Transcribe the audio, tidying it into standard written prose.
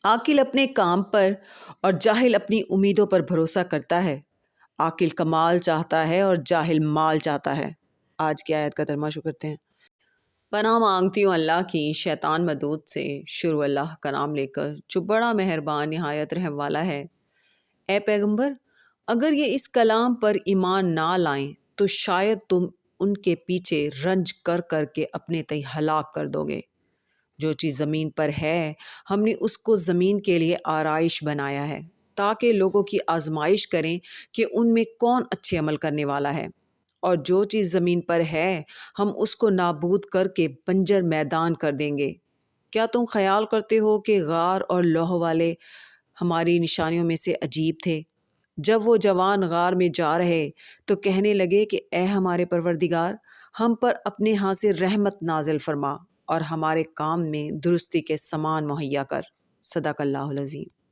عاقل اپنے کام پر اور جاہل اپنی امیدوں پر بھروسہ کرتا ہے۔ عاقل کمال چاہتا ہے اور جاہل مال چاہتا ہے۔ آج کی آیت کا ترجمہ شروع کرتے ہیں۔ پناہ مانگتی ہوں اللہ کی شیطان مردود سے۔ شروع اللہ کا نام لے کر جو بڑا مہربان نہایت رحم والا ہے۔ اے پیغمبر، اگر یہ اس کلام پر ایمان نہ لائیں تو شاید تم ان کے پیچھے رنج کر کر کے اپنے تئیں ہلاک کر دو گے۔ جو چیز زمین پر ہے ہم نے اس کو زمین کے لیے آرائش بنایا ہے تاکہ لوگوں کی آزمائش کریں کہ ان میں کون اچھے عمل کرنے والا ہے، اور جو چیز زمین پر ہے ہم اس کو نابود کر کے بنجر میدان کر دیں گے۔ کیا تم خیال کرتے ہو کہ غار اور لوح والے ہماری نشانیوں میں سے عجیب تھے؟ جب وہ جوان غار میں جا رہے تو کہنے لگے کہ اے ہمارے پروردگار، ہم پر اپنے ہاں سے رحمت نازل فرما اور ہمارے کام میں درستی کے سامان مہیا کر۔ صدق اللہ العظیم۔